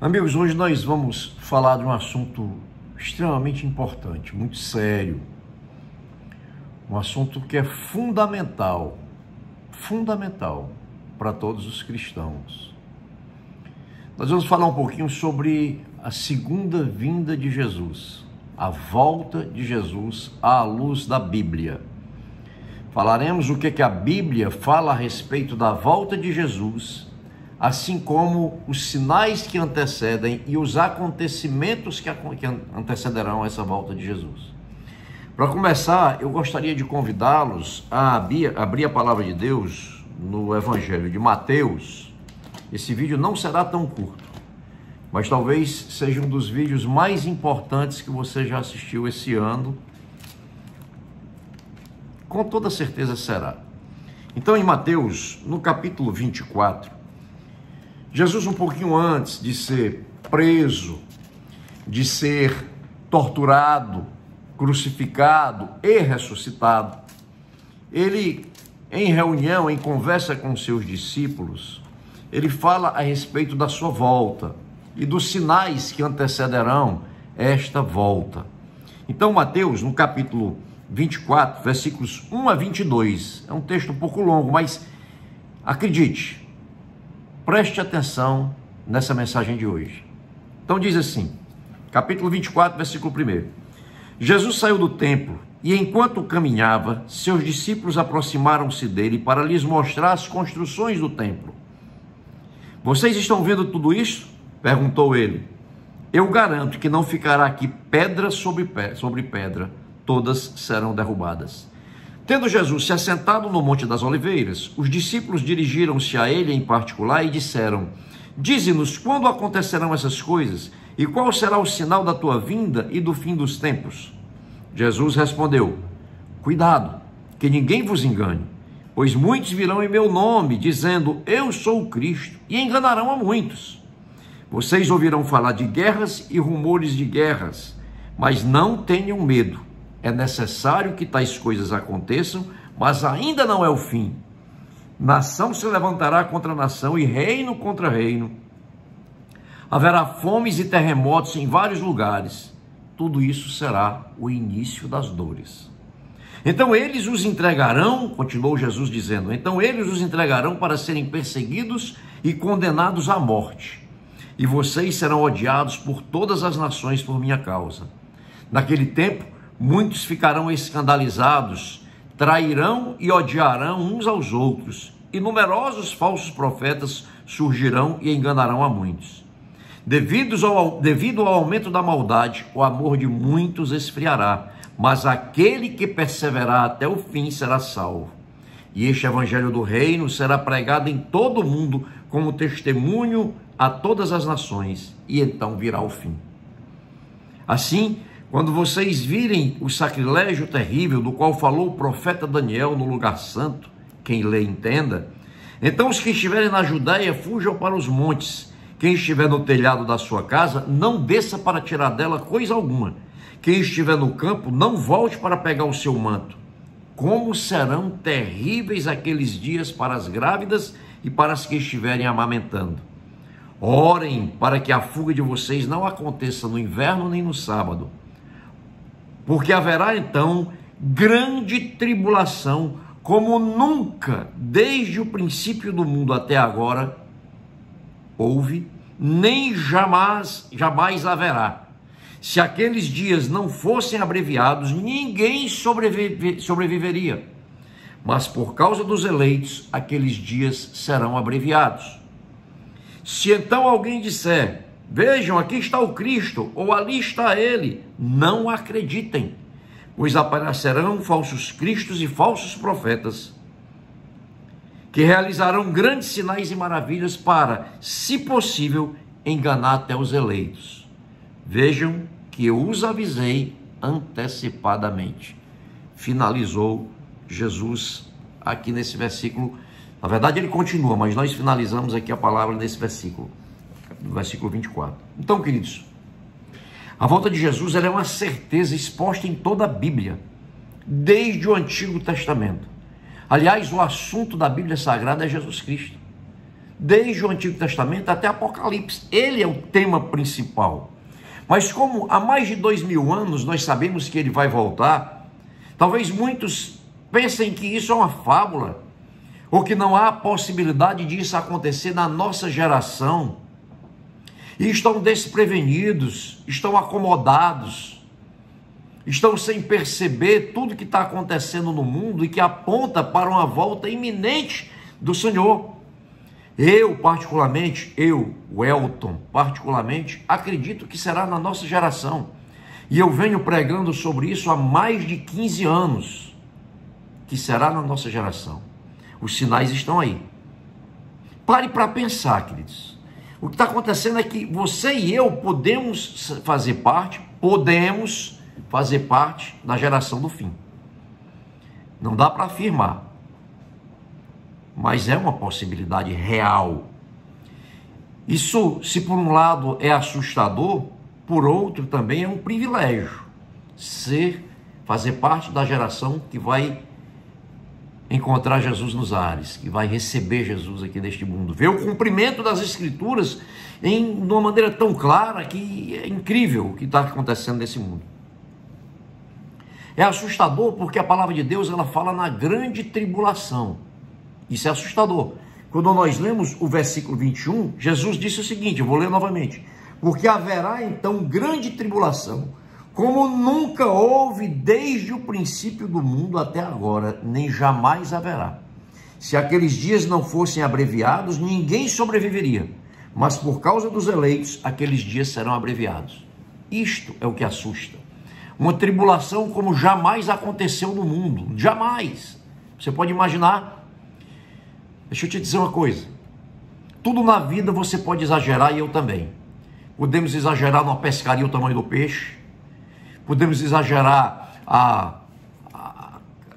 Amigos, hoje nós vamos falar de um assunto extremamente importante, muito sério. Um assunto que é fundamental para todos os cristãos. Nós vamos falar um pouquinho sobre a segunda vinda de Jesus, a volta de Jesus à luz da Bíblia. Falaremos o que a Bíblia fala a respeito da volta de Jesus, assim como os sinais que antecedem e os acontecimentos que antecederão essa volta de Jesus. Para começar, eu gostaria de convidá-los a abrir a palavra de Deus no Evangelho de Mateus. Esse vídeo não será tão curto, mas talvez seja um dos vídeos mais importantes que você já assistiu esse ano. Com toda certeza será. Então, em Mateus, no capítulo 24, Jesus, um pouquinho antes de ser preso, de ser torturado, crucificado e ressuscitado, ele, em reunião, em conversa com seus discípulos, ele fala a respeito da sua volta e dos sinais que antecederão esta volta. Então, Mateus, no capítulo 24, versículos 1 a 22, é um texto um pouco longo, mas acredite, preste atenção nessa mensagem de hoje. Então diz assim, capítulo 24, versículo 1. Jesus saiu do templo e enquanto caminhava, seus discípulos aproximaram-se dele para lhes mostrar as construções do templo. Vocês estão vendo tudo isso? Perguntou ele. Eu garanto que não ficará aqui pedra sobre pedra, todas serão derrubadas. Tendo Jesus se assentado no Monte das Oliveiras, os discípulos dirigiram-se a ele em particular e disseram: Dize-nos quando acontecerão essas coisas e qual será o sinal da tua vinda e do fim dos tempos? Jesus respondeu: Cuidado, que ninguém vos engane, pois muitos virão em meu nome, dizendo: Eu sou o Cristo, e enganarão a muitos. Vocês ouvirão falar de guerras e rumores de guerras, mas não tenham medo. É necessário que tais coisas aconteçam, mas ainda não é o fim. Nação se levantará contra nação e reino contra reino. Haverá fomes e terremotos em vários lugares. Tudo isso será o início das dores. Então eles os entregarão, continuou Jesus dizendo, então eles os entregarão para serem perseguidos e condenados à morte. E vocês serão odiados por todas as nações por minha causa. Naquele tempo, muitos ficarão escandalizados, trairão e odiarão uns aos outros, e numerosos falsos profetas surgirão e enganarão a muitos. Devido ao aumento da maldade, o amor de muitos esfriará, mas aquele que perseverar até o fim será salvo. E este evangelho do reino será pregado em todo o mundo como testemunho a todas as nações, e então virá o fim. Assim, quando vocês virem o sacrilégio terrível do qual falou o profeta Daniel no lugar santo, quem lê entenda, então os que estiverem na Judéia fujam para os montes. Quem estiver no telhado da sua casa, não desça para tirar dela coisa alguma. Quem estiver no campo, não volte para pegar o seu manto. Como serão terríveis aqueles dias para as grávidas e para as que estiverem amamentando. Orem para que a fuga de vocês não aconteça no inverno nem no sábado, porque haverá então grande tribulação, como nunca, desde o princípio do mundo até agora, houve, nem jamais haverá. Se aqueles dias não fossem abreviados, ninguém sobreviveria. Mas por causa dos eleitos, aqueles dias serão abreviados. Se então alguém disser: Vejam, aqui está o Cristo, ou ali está ele, não acreditem, pois aparecerão falsos cristos e falsos profetas, que realizarão grandes sinais e maravilhas para, se possível, enganar até os eleitos. Vejam que eu os avisei antecipadamente. Finalizou Jesus aqui nesse versículo. Na verdade ele continua, mas nós finalizamos aqui a palavra nesse versículo. No versículo 24. Então, queridos, a volta de Jesus ela é uma certeza exposta em toda a Bíblia, desde o Antigo Testamento. Aliás, o assunto da Bíblia Sagrada é Jesus Cristo. desde o Antigo Testamento até Apocalipse. Ele é o tema principal. Mas como há mais de 2000 anos nós sabemos que ele vai voltar, talvez muitos pensem que isso é uma fábula, ou que não há possibilidade disso acontecer na nossa geração, e estão desprevenidos, estão acomodados, estão sem perceber tudo que está acontecendo no mundo e que aponta para uma volta iminente do Senhor. O Elton, particularmente, acredito que será na nossa geração. E eu venho pregando sobre isso há mais de 15 anos, que será na nossa geração. Os sinais estão aí. Pare para pensar, queridos. O que está acontecendo é que você e eu podemos fazer parte da geração do fim. Não dá para afirmar, mas é uma possibilidade real. Isso, se por um lado é assustador, por outro também é um privilégio fazer parte da geração que vai encontrar Jesus nos ares, que vai receber Jesus aqui neste mundo, ver o cumprimento das Escrituras de uma maneira tão clara que é incrível o que está acontecendo nesse mundo. É assustador porque a palavra de Deus ela fala na grande tribulação. Isso é assustador. Quando nós lemos o versículo 21, Jesus disse o seguinte, eu vou ler novamente: porque haverá então grande tribulação, como nunca houve desde o princípio do mundo até agora, nem jamais haverá. Se aqueles dias não fossem abreviados, ninguém sobreviveria, mas por causa dos eleitos, aqueles dias serão abreviados. Isto é o que assusta. Uma tribulação como jamais aconteceu no mundo, jamais. Você pode imaginar? Deixa eu te dizer uma coisa, tudo na vida você pode exagerar e eu também. Podemos exagerar na pescaria o tamanho do peixe, podemos exagerar a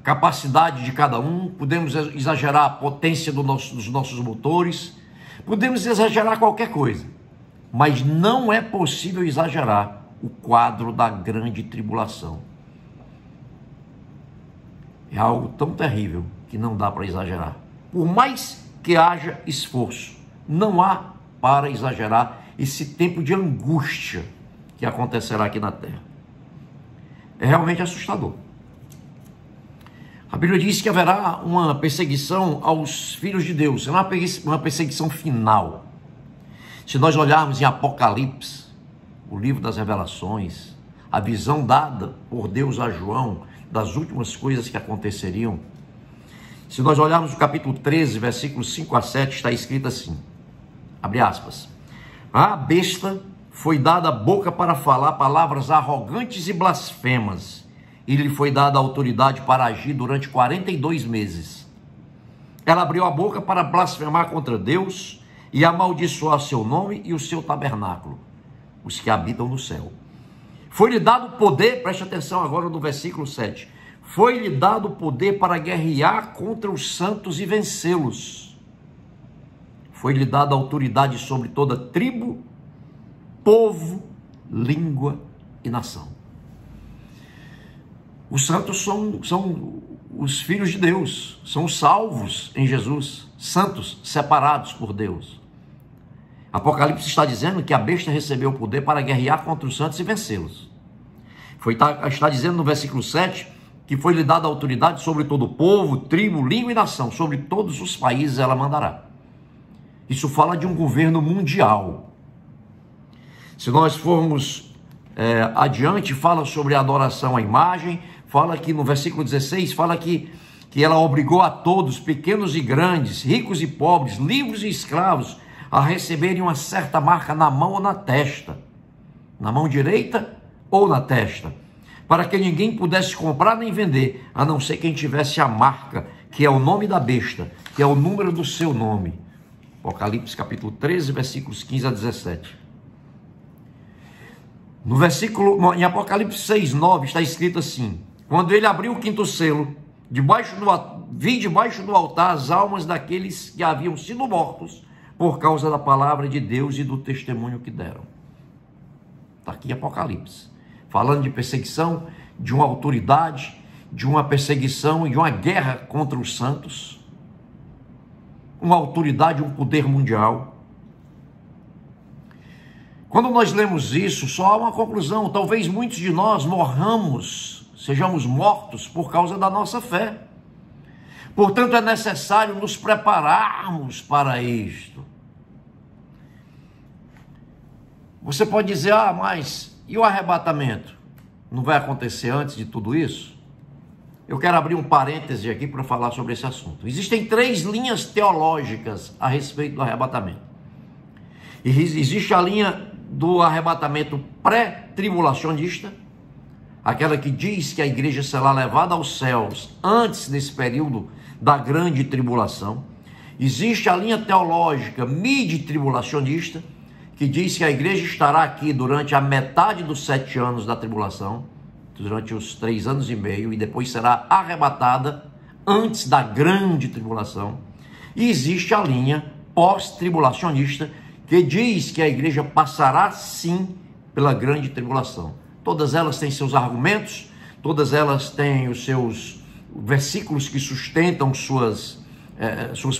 capacidade de cada um, podemos exagerar a potência dos nossos motores, podemos exagerar qualquer coisa, mas não é possível exagerar o quadro da grande tribulação. É algo tão terrível que não dá para exagerar. Por mais que haja esforço, não há para exagerar esse tempo de angústia que acontecerá aqui na terra. É realmente assustador. A Bíblia diz que haverá uma perseguição aos filhos de Deus, é uma perseguição final. Se nós olharmos em Apocalipse, o livro das revelações, a visão dada por Deus a João das últimas coisas que aconteceriam, se nós olharmos o capítulo 13, versículos 5 a 7, está escrito assim, abre aspas, a besta foi dada a boca para falar palavras arrogantes e blasfemas, e lhe foi dada a autoridade para agir durante 42 meses. Ela abriu a boca para blasfemar contra Deus e amaldiçoar seu nome e o seu tabernáculo, os que habitam no céu. Foi-lhe dado poder, preste atenção agora no versículo 7, foi-lhe dado poder para guerrear contra os santos e vencê-los. Foi-lhe dada autoridade sobre toda tribo, povo, língua e nação. Os santos são os filhos de Deus, são os salvos em Jesus, santos, separados por Deus. Apocalipse está dizendo que a besta recebeu o poder para guerrear contra os santos e vencê-los. Está dizendo no versículo 7 que foi-lhe dada autoridade sobre todo povo, tribo, língua e nação, sobre todos os países ela mandará. Isso fala de um governo mundial. Se nós formos adiante, fala sobre a adoração à imagem, fala que no versículo 16, fala que ela obrigou a todos, pequenos e grandes, ricos e pobres, livres e escravos, a receberem uma certa marca na mão ou na testa, na mão direita ou na testa, para que ninguém pudesse comprar nem vender, a não ser quem tivesse a marca, que é o nome da besta, que é o número do seu nome. Apocalipse capítulo 13, versículos 15 a 17. Em Apocalipse 6, 9, está escrito assim, quando ele abriu o quinto selo, vi debaixo do altar as almas daqueles que haviam sido mortos por causa da palavra de Deus e do testemunho que deram. Está aqui Apocalipse, falando de perseguição, de uma autoridade, de uma perseguição e de uma guerra contra os santos. uma autoridade, um poder mundial. Quando nós lemos isso, só há uma conclusão: talvez muitos de nós morramos, sejamos mortos por causa da nossa fé. Portanto, é necessário nos prepararmos para isto. Você pode dizer: ah, mas e o arrebatamento? Não vai acontecer antes de tudo isso? Eu quero abrir um parêntese aqui para falar sobre esse assunto. Existem 3 linhas teológicas a respeito do arrebatamento. Existe a linha do arrebatamento pré-tribulacionista, aquela que diz que a igreja será levada aos céus antes desse período da grande tribulação. Existe a linha teológica mid-tribulacionista, que diz que a igreja estará aqui durante a metade dos 7 anos da tribulação, durante os 3 anos e meio, e depois será arrebatada antes da grande tribulação. E existe a linha pós-tribulacionista, que diz que a igreja passará sim pela grande tribulação. Todas elas têm seus argumentos, todas elas têm os seus versículos que sustentam suas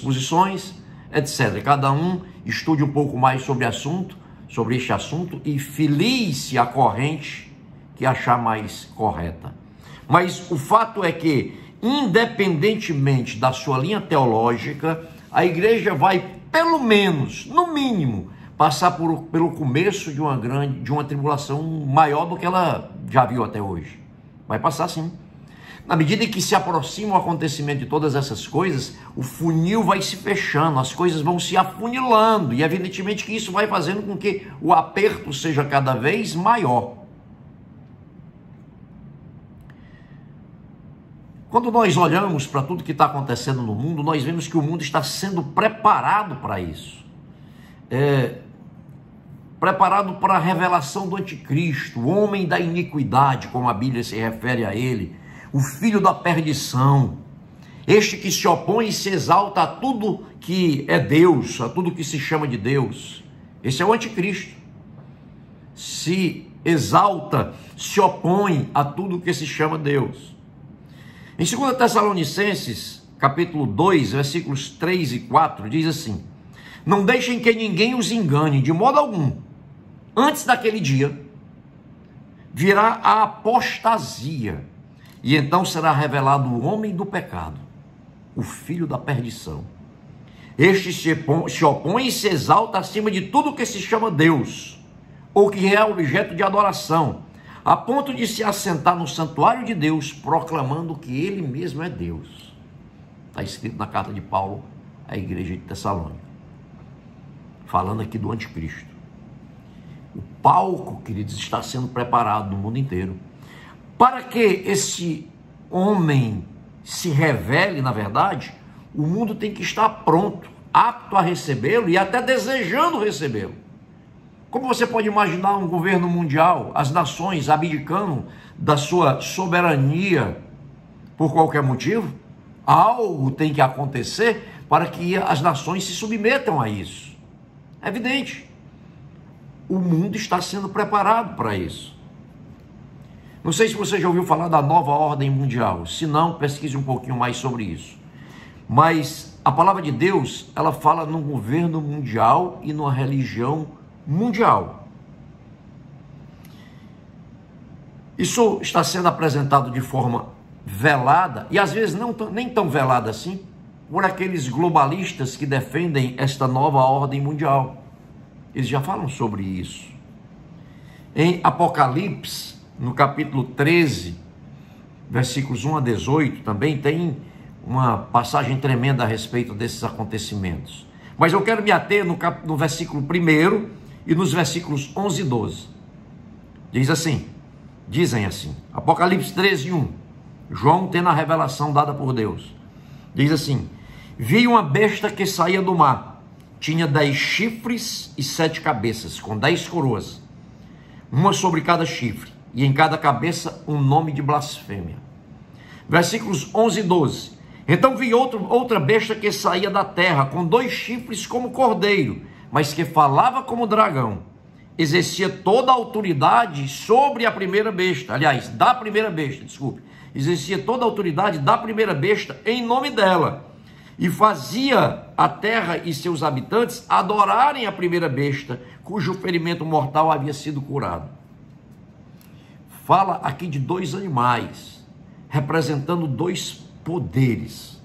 posições, etc. Cada um estude um pouco mais sobre este assunto, e filie-se a corrente que achar mais correta. Mas o fato é que, independentemente da sua linha teológica, a igreja vai, pelo menos, no mínimo, passar pelo começo de uma tribulação maior do que ela já viu até hoje. Vai passar sim. Na medida em que se aproxima o acontecimento de todas essas coisas, o funil vai se fechando, as coisas vão se afunilando, e evidentemente que isso vai fazendo com que o aperto seja cada vez maior. Quando nós olhamos para tudo que está acontecendo no mundo, nós vemos que o mundo está sendo preparado para isso. Preparado para a revelação do anticristo, o homem da iniquidade, como a Bíblia se refere a ele, o filho da perdição, este que se opõe e se exalta a tudo que é Deus, a tudo que se chama de Deus. Esse é o anticristo. Se exalta, se opõe a tudo que se chama Deus. Em 2 Tessalonicenses, capítulo 2, versículos 3 e 4, diz assim: não deixem que ninguém os engane de modo algum. Antes daquele dia, virá a apostasia, e então será revelado o homem do pecado, o filho da perdição. Este se opõe e se exalta acima de tudo que se chama Deus, ou que é objeto de adoração, a ponto de se assentar no santuário de Deus, proclamando que ele mesmo é Deus. Está escrito na carta de Paulo à igreja de Tessalônica, falando aqui do anticristo. O palco, queridos, está sendo preparado no mundo inteiro. Para que esse homem se revele, na verdade, o mundo tem que estar pronto, apto a recebê-lo e até desejando recebê-lo. Como você pode imaginar um governo mundial, as nações abdicando da sua soberania por qualquer motivo? Algo tem que acontecer para que as nações se submetam a isso. É evidente. O mundo está sendo preparado para isso. Não sei se você já ouviu falar da nova ordem mundial. Se não, pesquise um pouquinho mais sobre isso. Mas a palavra de Deus, ela fala num governo mundial e numa religião mundial. Isso está sendo apresentado de forma velada, e às vezes nem tão velada assim, por aqueles globalistas que defendem esta nova ordem mundial. Eles já falam sobre isso. Em Apocalipse, no capítulo 13, versículos 1 a 18, também tem uma passagem tremenda a respeito desses acontecimentos. Mas eu quero me ater no versículo 1 e nos versículos 11 e 12. Dizem assim, Apocalipse 13, 1, João tendo a revelação dada por Deus, diz assim: vi uma besta que saía do mar, tinha 10 chifres e 7 cabeças, com 10 coroas, uma sobre cada chifre, e em cada cabeça um nome de blasfêmia. Versículos 11 e 12. Então vi outra besta que saía da terra, com 2 chifres como cordeiro, mas que falava como dragão. Exercia toda a autoridade sobre a primeira besta, da primeira besta, exercia toda a autoridade da primeira besta em nome dela. e fazia a terra e seus habitantes adorarem a primeira besta, cujo ferimento mortal havia sido curado. Fala aqui de dois animais, representando dois poderes.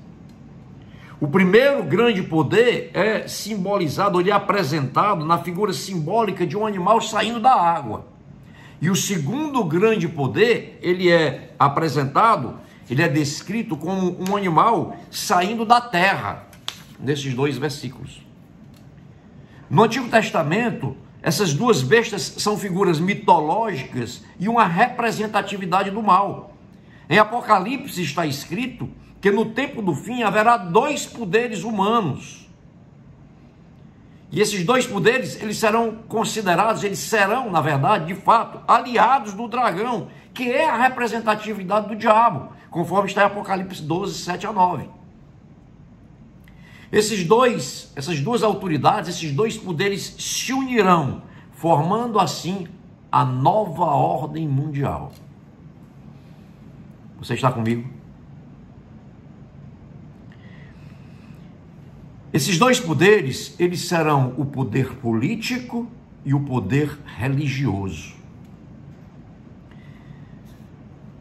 O primeiro grande poder é simbolizado, ele é apresentado na figura simbólica de um animal saindo da água. E o segundo grande poder, ele é apresentado, ele é descrito como um animal saindo da terra, nesses dois versículos. No Antigo Testamento, essas duas bestas são figuras mitológicas e uma representatividade do mal. Em Apocalipse está escrito que no tempo do fim haverá dois poderes humanos. E esses dois poderes, eles serão considerados, eles serão, na verdade, de fato, aliados do dragão, que é a representatividade do diabo, conforme está em Apocalipse 12, 7 a 9. Essas duas autoridades, esses dois poderes se unirão, formando assim a nova ordem mundial. Você está comigo? Esses dois poderes, eles serão o poder político e o poder religioso.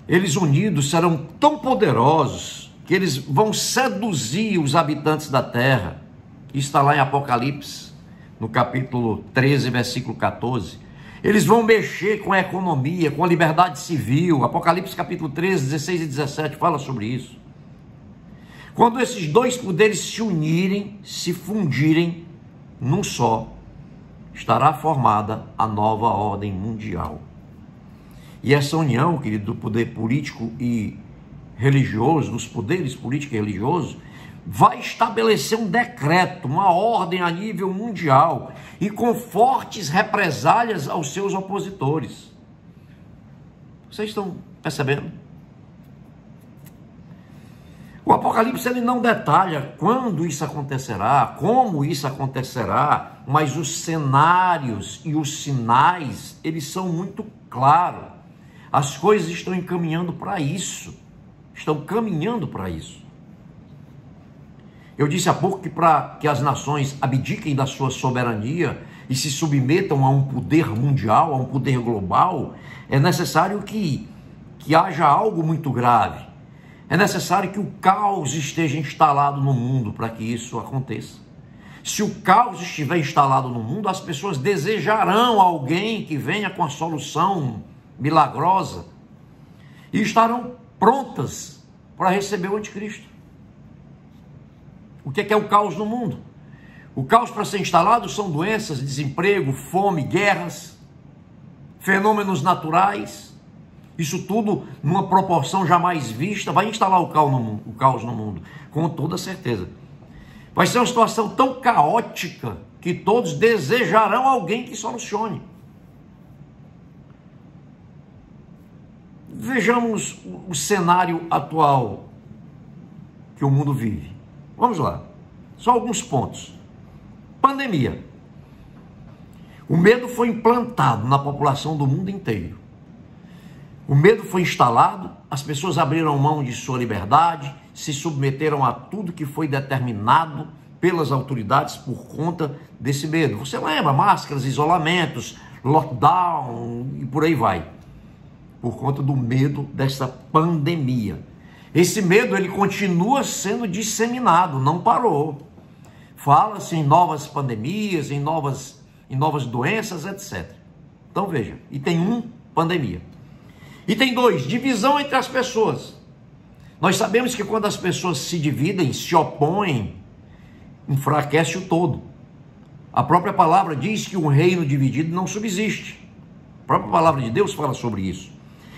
Eles unidos serão tão poderosos que eles vão seduzir os habitantes da terra. Isso está lá em Apocalipse, no capítulo 13, versículo 14. Eles vão mexer com a economia, com a liberdade civil. Apocalipse capítulo 13, 16 e 17 fala sobre isso. Quando esses dois poderes se unirem, se fundirem num só, estará formada a nova ordem mundial. E essa união, querido, do poder político e religioso, dos poderes político e religioso, vai estabelecer um decreto, uma ordem a nível mundial e com fortes represálias aos seus opositores. Vocês estão percebendo? O Apocalipse ele não detalha quando isso acontecerá, como isso acontecerá, mas os cenários e os sinais, eles são muito claros. As coisas estão encaminhando para isso. Estão caminhando para isso. Eu disse há pouco que para que as nações abdiquem da sua soberania e se submetam a um poder mundial, a um poder global, é necessário que haja algo muito grave. É necessário que o caos esteja instalado no mundo para que isso aconteça. Se o caos estiver instalado no mundo, as pessoas desejarão alguém que venha com a solução milagrosa e estarão prontas para receber o anticristo. O que é o caos no mundo? O caos para ser instalado são doenças, desemprego, fome, guerras, fenômenos naturais. Isso tudo numa proporção jamais vista, vai instalar o caos no mundo, com toda certeza. Vai ser uma situação tão caótica que todos desejarão alguém que solucione. Vejamos o cenário atual que o mundo vive. Vamos lá, só alguns pontos. Pandemia. O medo foi implantado na população do mundo inteiro. O medo foi instalado, as pessoas abriram mão de sua liberdade, se submeteram a tudo que foi determinado pelas autoridades por conta desse medo. Você lembra? Máscaras, isolamentos, lockdown e por aí vai. Por conta do medo dessa pandemia. Esse medo, ele continua sendo disseminado, não parou. Fala-se em novas pandemias, em novas doenças, etc. Então veja, e tem pandemia. E tem 2, divisão entre as pessoas. Nós sabemos que quando as pessoas se dividem, se opõem, enfraquece o todo. A própria palavra diz que um reino dividido não subsiste. A própria palavra de Deus fala sobre isso.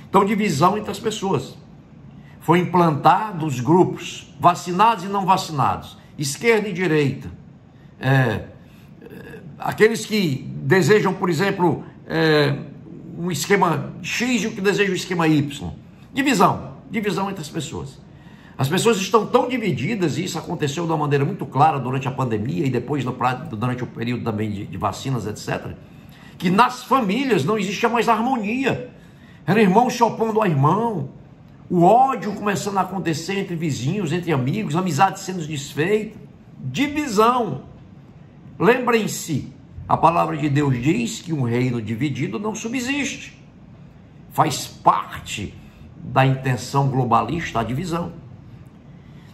Então, divisão entre as pessoas. Foi implantado os grupos, vacinados e não vacinados, esquerda e direita. Aqueles que desejam, por exemplo, um esquema X e o que deseja o esquema Y. Divisão entre as pessoas. As pessoas estão tão divididas, e isso aconteceu de uma maneira muito clara durante a pandemia e depois durante o período também de vacinas, etc., que nas famílias não existia mais harmonia. Era irmão se opondo a irmão, o ódio começando a acontecer entre vizinhos, entre amigos, amizades sendo desfeitas, divisão. Lembrem-se, a palavra de Deus diz que um reino dividido não subsiste. Faz parte da intenção globalista a divisão.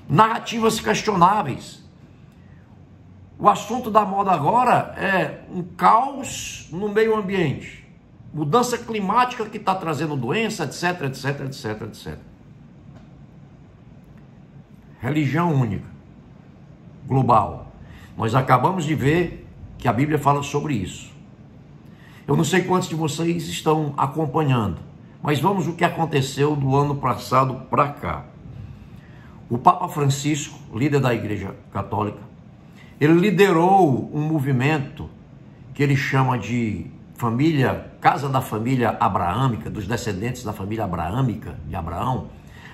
Narrativas questionáveis. O assunto da moda agora é um caos no meio ambiente. Mudança climática que está trazendo doença, etc, etc, etc, etc. Religião única, global. Nós acabamos de ver que a Bíblia fala sobre isso. Eu não sei quantos de vocês estão acompanhando, mas vamos o que aconteceu do ano passado para cá. O Papa Francisco, líder da Igreja Católica, ele liderou um movimento que ele chama de Casa da Família Abraâmica, dos descendentes da família abraâmica, de Abraão,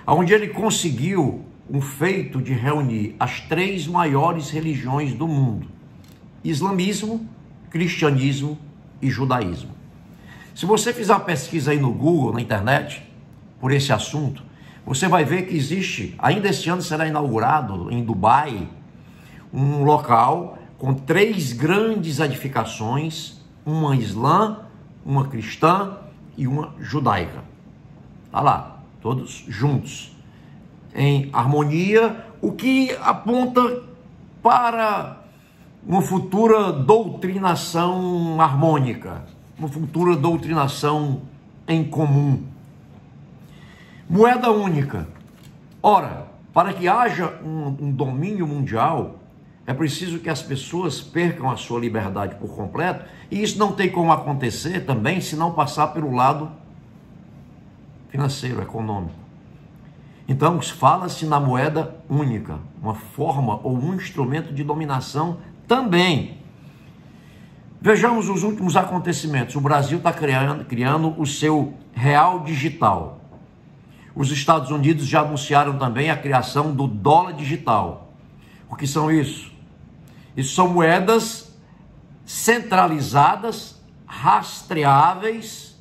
onde ele conseguiu um feito de reunir as 3 maiores religiões do mundo: islamismo, cristianismo e judaísmo. Se você fizer uma pesquisa aí no Google, na internet, por esse assunto, você vai ver que existe, ainda este ano será inaugurado em Dubai, um local com 3 grandes edificações, uma islã, uma cristã e uma judaica. Está lá, todos juntos, em harmonia, o que aponta para uma futura doutrinação harmônica, uma futura doutrinação em comum. Moeda única. Ora, para que haja um domínio mundial, é preciso que as pessoas percam a sua liberdade por completo, e isso não tem como acontecer também se não passar pelo lado financeiro, econômico. Então, fala-se na moeda única, uma forma ou um instrumento de dominação também. Vejamos os últimos acontecimentos. O Brasil está criando o seu real digital. Os Estados Unidos já anunciaram também a criação do dólar digital. O que são isso? Isso são moedas centralizadas, rastreáveis,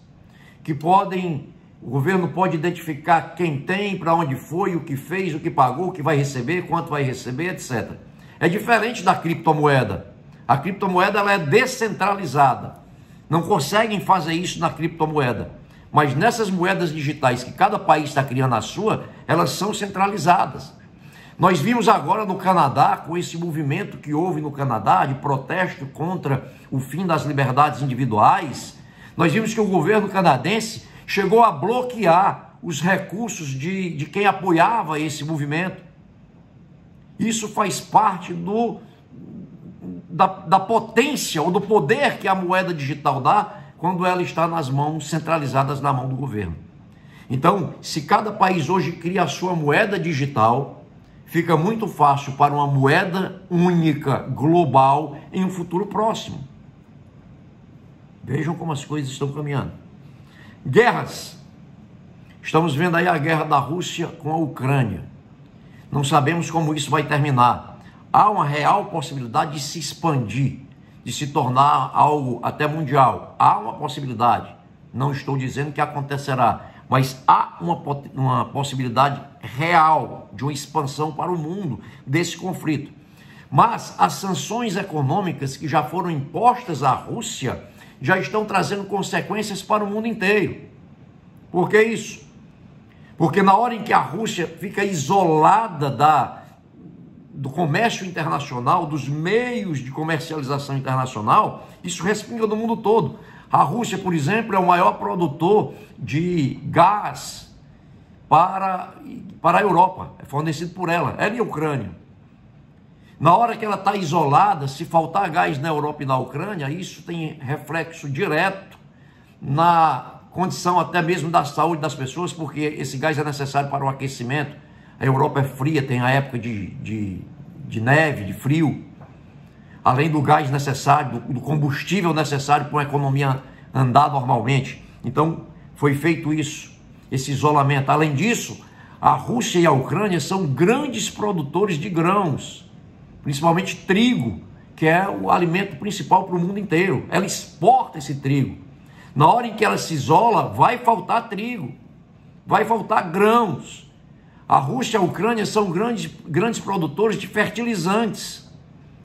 que o governo pode identificar quem tem, para onde foi, o que fez, o que pagou, o que vai receber, quanto vai receber, etc. É diferente da criptomoeda. A criptomoeda ela é descentralizada. Não conseguem fazer isso na criptomoeda. Mas nessas moedas digitais, que cada país está criando a sua, elas são centralizadas. Nós vimos agora no Canadá, com esse movimento que houve no Canadá, de protesto contra o fim das liberdades individuais, nós vimos que o governo canadense chegou a bloquear os recursos de quem apoiava esse movimento. Isso faz parte da potência ou do poder que a moeda digital dá quando ela está nas mãos, centralizadas na mão do governo. Então, se cada país hoje cria a sua moeda digital, fica muito fácil para uma moeda única, global, em um futuro próximo. Vejam como as coisas estão caminhando. Guerras. Estamos vendo aí a guerra da Rússia com a Ucrânia. Não sabemos como isso vai terminar. Há uma real possibilidade de se expandir, de se tornar algo até mundial. Há uma possibilidade. Não estou dizendo que acontecerá, mas há uma possibilidade real de uma expansão para o mundo desse conflito. Mas as sanções econômicas que já foram impostas à Rússia já estão trazendo consequências para o mundo inteiro. Por que isso? Porque na hora em que a Rússia fica isolada do comércio internacional, dos meios de comercialização internacional, isso respinga no mundo todo. A Rússia, por exemplo, é o maior produtor de gás para a Europa, é fornecido por ela e a Ucrânia. Na hora que ela está isolada, se faltar gás na Europa e na Ucrânia, isso tem reflexo direto na condição até mesmo da saúde das pessoas, porque esse gás é necessário para o aquecimento. A Europa é fria, tem a época de neve, de frio. Além do gás necessário, do combustível necessário para uma economia andar normalmente. Então, foi feito isso, esse isolamento. Além disso, a Rússia e a Ucrânia são grandes produtores de grãos, principalmente trigo, que é o alimento principal para o mundo inteiro. Ela exporta esse trigo. Na hora em que ela se isola, vai faltar trigo. vai faltar grãos. A Rússia e a Ucrânia são grandes produtores de fertilizantes.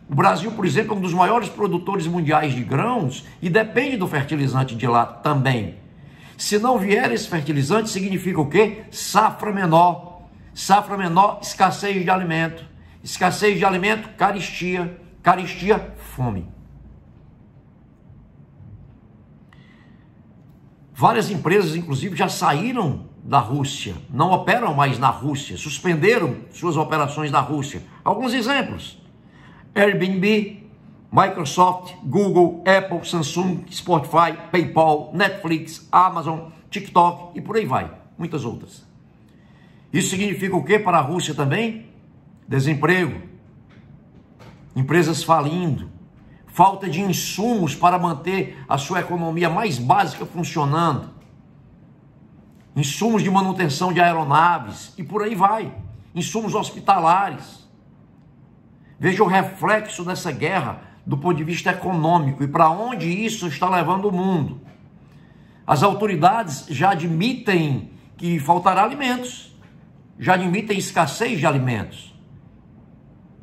O Brasil, por exemplo, é um dos maiores produtores mundiais de grãos e depende do fertilizante de lá também. Se não vier esse fertilizante, significa o quê? Safra menor. Safra menor, escassez de alimento. Escassez de alimento, carestia. Carestia, fome. Várias empresas, inclusive, já saíram da Rússia, não operam mais na Rússia, suspenderam suas operações na Rússia. Alguns exemplos: Airbnb, Microsoft, Google, Apple, Samsung, Spotify, PayPal, Netflix, Amazon, TikTok e por aí vai, muitas outras. Isso significa o quê para a Rússia também? Desemprego, empresas falindo, falta de insumos para manter a sua economia mais básica funcionando, insumos de manutenção de aeronaves e por aí vai, insumos hospitalares. Veja o reflexo dessa guerra do ponto de vista econômico e para onde isso está levando o mundo. As autoridades já admitem que faltará alimentos, já admitem escassez de alimentos.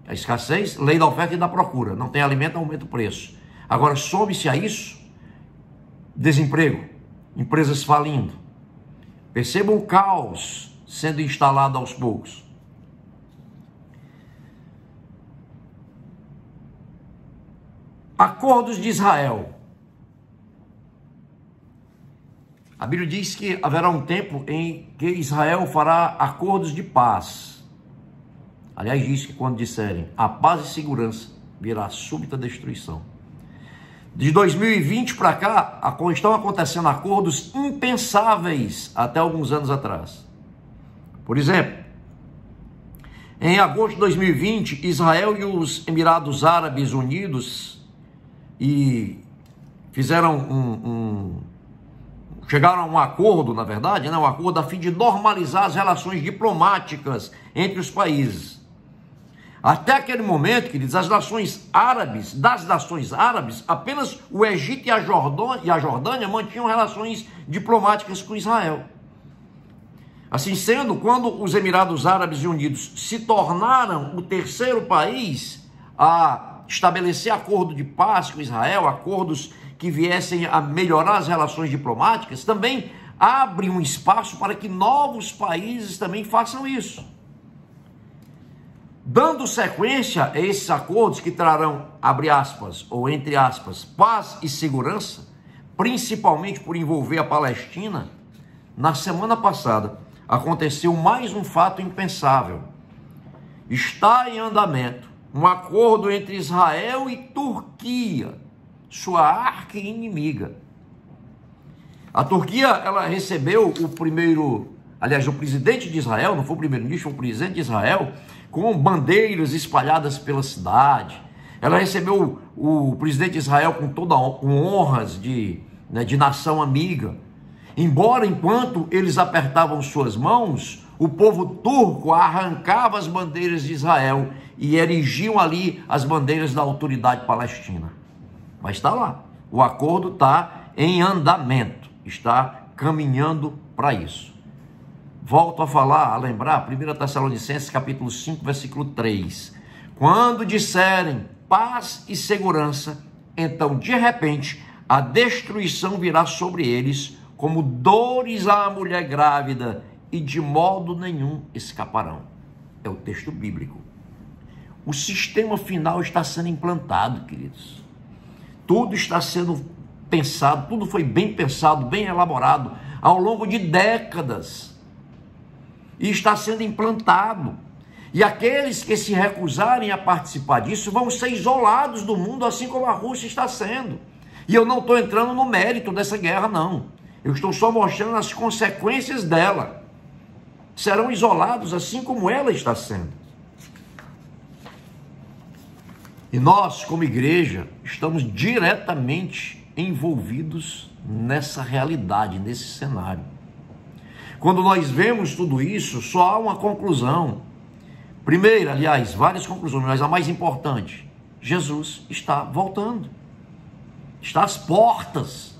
A escassez, lei da oferta e da procura. Não tem alimento, aumenta o preço. Agora, some-se a isso, desemprego, empresas falindo. Percebam o caos sendo instalado aos poucos. Acordos de Israel. A Bíblia diz que haverá um tempo em que Israel fará acordos de paz. Aliás, diz que quando disserem a paz e segurança, virá súbita destruição. De 2020 para cá, estão acontecendo acordos impensáveis até alguns anos atrás. Por exemplo, em agosto de 2020, Israel e os Emirados Árabes Unidos fizeram chegaram a um acordo, na verdade, um acordo a fim de normalizar as relações diplomáticas entre os países. Até aquele momento, queridos, das nações árabes, apenas o Egito e a Jordânia mantinham relações diplomáticas com Israel. Assim sendo, quando os Emirados Árabes Unidos se tornaram o terceiro país a estabelecer acordo de paz com Israel, acordos que viessem a melhorar as relações diplomáticas, também abre um espaço para que novos países também façam isso. Dando sequência a esses acordos que trarão, abre aspas, ou entre aspas, paz e segurança, principalmente por envolver a Palestina, na semana passada aconteceu mais um fato impensável. Está em andamento um acordo entre Israel e Turquia, sua arqui-inimiga. A Turquia, ela recebeu o presidente de Israel, não foi o primeiro-ministro, foi o presidente de Israel, com bandeiras espalhadas pela cidade. Ela recebeu o presidente de Israel com honras de nação amiga. Embora, enquanto eles apertavam suas mãos, o povo turco arrancava as bandeiras de Israel e erigiam ali as bandeiras da autoridade palestina. Mas está lá, o acordo está em andamento, está caminhando para isso. Volto a falar, a lembrar, 1 Tessalonicenses capítulo 5, versículo 3. Quando disserem paz e segurança, então de repente a destruição virá sobre eles como dores à mulher grávida e de modo nenhum escaparão. É o texto bíblico. O sistema final está sendo implantado, queridos. Tudo está sendo pensado, tudo foi bem pensado, bem elaborado ao longo de décadas. E está sendo implantado. E aqueles que se recusarem a participar disso vão ser isolados do mundo, assim como a Rússia está sendo. E eu não estou entrando no mérito dessa guerra, não. Eu estou só mostrando as consequências dela. Serão isolados assim como ela está sendo. E nós, como igreja, estamos diretamente envolvidos nessa realidade, nesse cenário. Quando nós vemos tudo isso, só há uma conclusão. Primeiro, aliás, várias conclusões, mas a mais importante: Jesus está voltando. Está às portas.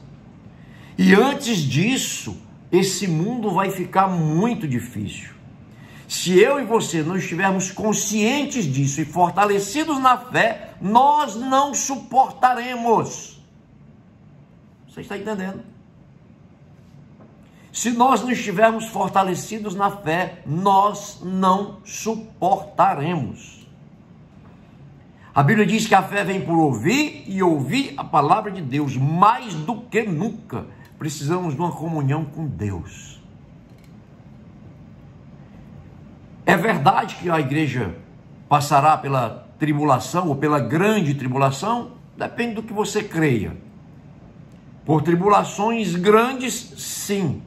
E antes disso, esse mundo vai ficar muito difícil. Se eu e você não estivermos conscientes disso e fortalecidos na fé, nós não suportaremos. Você está entendendo? Se nós não estivermos fortalecidos na fé, nós não suportaremos. A Bíblia diz que a fé vem por ouvir e ouvir a palavra de Deus. Mais do que nunca, precisamos de uma comunhão com Deus. É verdade que a igreja passará pela tribulação ou pela grande tribulação? Depende do que você creia. Por tribulações grandes, sim.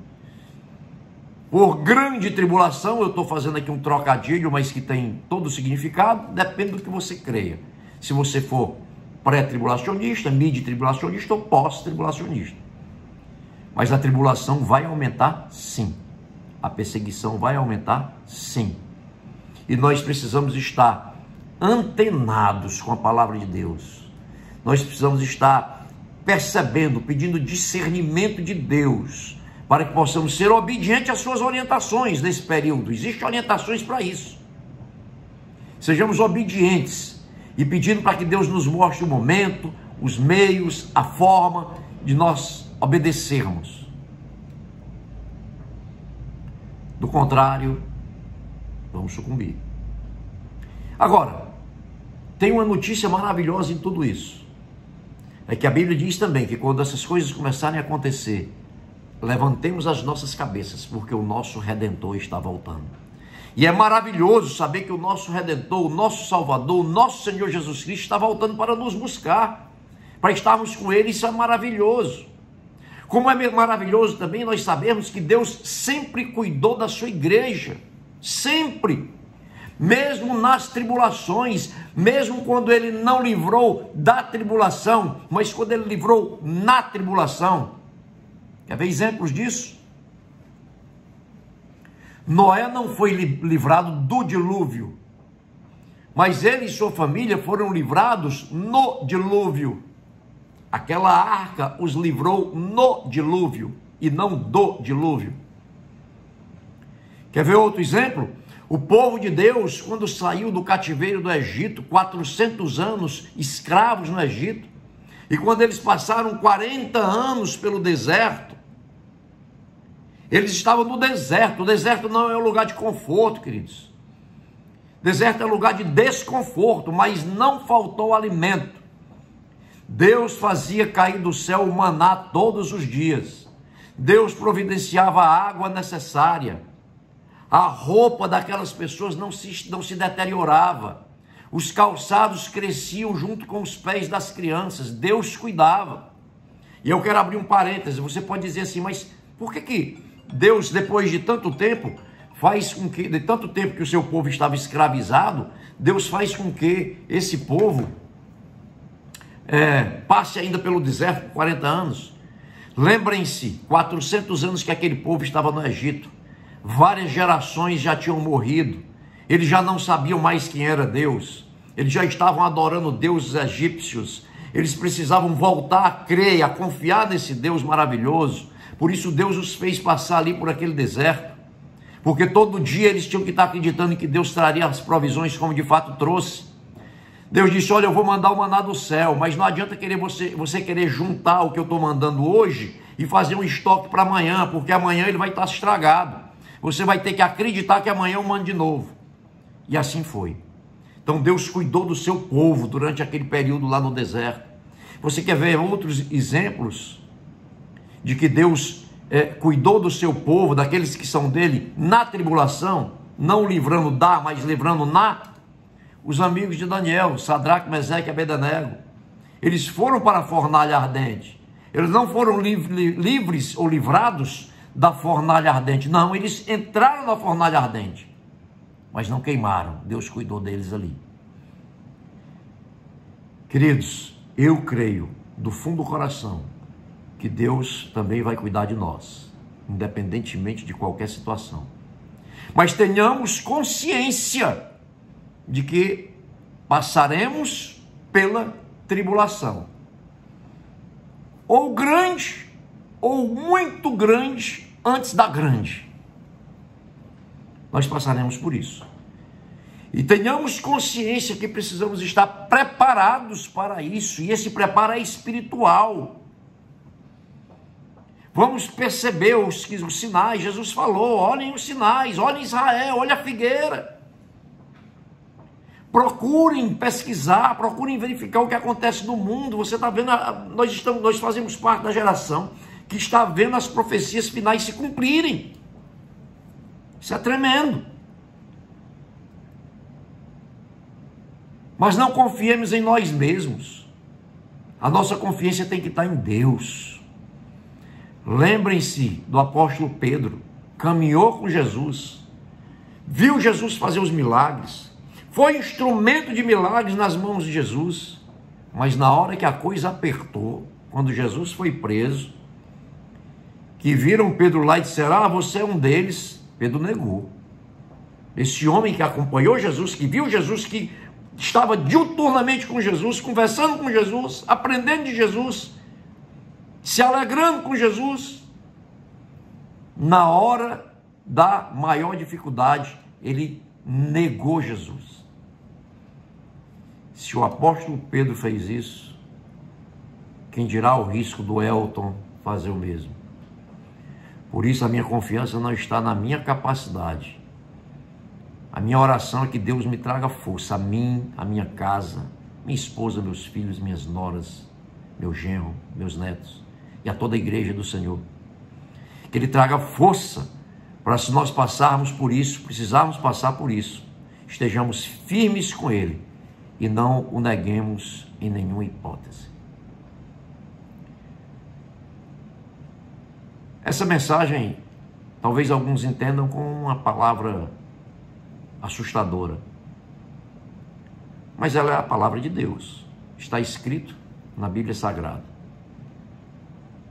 Por grande tribulação, eu estou fazendo aqui um trocadilho, mas que tem todo o significado, depende do que você creia. Se você for pré-tribulacionista, mid-tribulacionista ou pós-tribulacionista. Mas a tribulação vai aumentar, sim. A perseguição vai aumentar, sim. E nós precisamos estar antenados com a palavra de Deus. Nós precisamos estar percebendo, pedindo discernimento de Deus, para que possamos ser obedientes às suas orientações nesse período. Existem orientações para isso. Sejamos obedientes e pedindo para que Deus nos mostre o momento, os meios, a forma de nós obedecermos. Do contrário, vamos sucumbir. Agora, tem uma notícia maravilhosa em tudo isso. É que a Bíblia diz também que quando essas coisas começarem a acontecer, levantemos as nossas cabeças, porque o nosso Redentor está voltando. E é maravilhoso saber que o nosso Redentor, o nosso Salvador, o nosso Senhor Jesus Cristo está voltando para nos buscar, para estarmos com Ele. Isso é maravilhoso. Como é maravilhoso também nós sabemos que Deus sempre cuidou da sua igreja, sempre. Mesmo nas tribulações, mesmo quando Ele não livrou da tribulação, mas quando Ele livrou na tribulação. Quer ver exemplos disso? Noé não foi livrado do dilúvio, mas ele e sua família foram livrados no dilúvio. Aquela arca os livrou no dilúvio e não do dilúvio. Quer ver outro exemplo? O povo de Deus, quando saiu do cativeiro do Egito, 400 anos escravos no Egito, e quando eles passaram 40 anos pelo deserto, eles estavam no deserto. O deserto não é um lugar de conforto, queridos. Deserto é lugar de desconforto, mas não faltou alimento. Deus fazia cair do céu o maná todos os dias. Deus providenciava a água necessária. A roupa daquelas pessoas não se deteriorava. Os calçados cresciam junto com os pés das crianças. Deus cuidava. E eu quero abrir um parêntese. Você pode dizer assim, mas por que Deus, depois de tanto tempo, faz com que, de tanto tempo que o seu povo estava escravizado, Deus faz com que esse povo passe ainda pelo deserto por 40 anos? Lembrem-se, 400 anos que aquele povo estava no Egito. Várias gerações já tinham morrido. Eles já não sabiam mais quem era Deus. Eles já estavam adorando deuses egípcios. Eles precisavam voltar a crer, a confiar nesse Deus maravilhoso. Por isso Deus os fez passar ali por aquele deserto. Porque todo dia eles tinham que estar acreditando que Deus traria as provisões como de fato trouxe. Deus disse, olha, eu vou mandar o maná do céu, mas não adianta você querer juntar o que eu estou mandando hoje e fazer um estoque para amanhã, porque amanhã ele vai estar estragado. Você vai ter que acreditar que amanhã eu mando de novo. E assim foi. Então Deus cuidou do seu povo durante aquele período lá no deserto. Você quer ver outros exemplos de que Deus cuidou do seu povo, daqueles que são dele, na tribulação, não livrando da, mas livrando na? Os amigos de Daniel, Sadraque, Meseque e Abednego, eles foram para a fornalha ardente. Eles não foram livres ou livrados da fornalha ardente. Não, eles entraram na fornalha ardente, mas não queimaram. Deus cuidou deles ali. Queridos, eu creio do fundo do coração que Deus também vai cuidar de nós, independentemente de qualquer situação. Mas tenhamos consciência de que passaremos pela tribulação. Ou grande, ou muito grande, antes da grande. Nós passaremos por isso. E tenhamos consciência que precisamos estar preparados para isso. E esse preparo é espiritual. Vamos perceber os sinais. Jesus falou, olhem os sinais, olhem Israel, olhem a figueira. Procurem pesquisar, procurem verificar o que acontece no mundo. Você está vendo, nós fazemos parte da geração que está vendo as profecias finais se cumprirem. Isso é tremendo. Mas não confiemos em nós mesmos. A nossa confiança tem que estar em Deus. Lembrem-se do apóstolo Pedro, caminhou com Jesus, viu Jesus fazer os milagres, foi instrumento de milagres nas mãos de Jesus, mas na hora que a coisa apertou, quando Jesus foi preso, que viram Pedro lá e disseram, você é um deles, Pedro negou. Esse homem que acompanhou Jesus, que viu Jesus, que estava diuturnamente com Jesus, conversando com Jesus, aprendendo de Jesus, se alegrando com Jesus, na hora da maior dificuldade, ele negou Jesus. Se o apóstolo Pedro fez isso, quem dirá o risco do Elton fazer o mesmo? Por isso a minha confiança não está na minha capacidade. A minha oração é que Deus me traga força, a mim, a minha casa, minha esposa, meus filhos, minhas noras, meu genro, meus netos e a toda a igreja do Senhor. Que Ele traga força para, se nós passarmos por isso, precisarmos passar por isso, estejamos firmes com Ele e não o neguemos em nenhuma hipótese. Essa mensagem, talvez alguns entendam como uma palavra assustadora, mas ela é a palavra de Deus, está escrito na Bíblia Sagrada.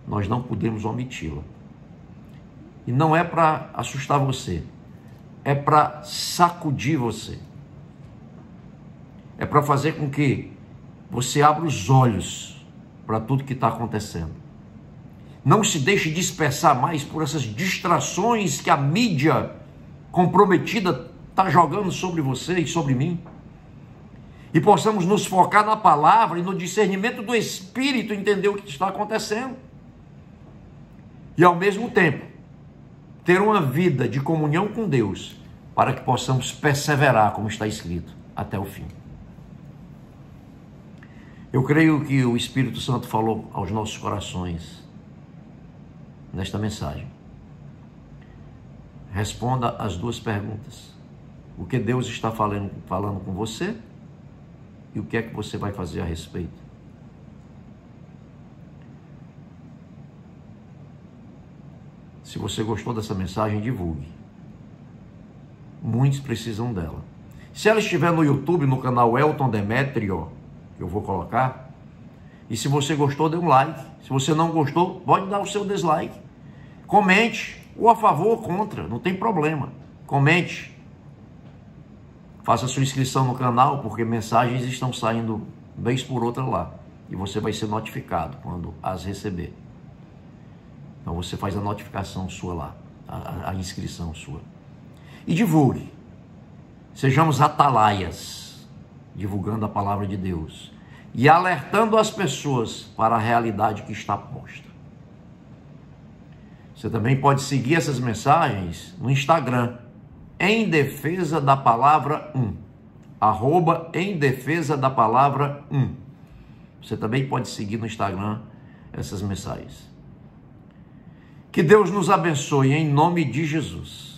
Nós não podemos omiti-la. E não é para assustar você, é para sacudir você. É para fazer com que você abra os olhos para tudo que está acontecendo. Não se deixe dispersar mais por essas distrações que a mídia comprometida está jogando sobre você e sobre mim. E possamos nos focar na palavra e no discernimento do Espírito, entender o que está acontecendo. E ao mesmo tempo, ter uma vida de comunhão com Deus, para que possamos perseverar, como está escrito, até o fim. Eu creio que o Espírito Santo falou aos nossos corações nesta mensagem. Responda as duas perguntas. O que Deus está falando com você e o que é que você vai fazer a respeito? Se você gostou dessa mensagem, divulgue. Muitos precisam dela. Se ela estiver no YouTube, no canal Elton Demetrio, que eu vou colocar, e se você gostou, dê um like. Se você não gostou, pode dar o seu dislike. Comente, ou a favor ou contra, não tem problema. Comente. Faça sua inscrição no canal, porque mensagens estão saindo vez por outra lá. E você vai ser notificado quando as receber. Então você faz a notificação sua lá, a inscrição sua. E divulgue. Sejamos atalaias, divulgando a palavra de Deus e alertando as pessoas para a realidade que está posta. Você também pode seguir essas mensagens no Instagram, Em Defesa da Palavra 1, @Em Defesa da Palavra 1. Você também pode seguir no Instagram essas mensagens. Que Deus nos abençoe em nome de Jesus.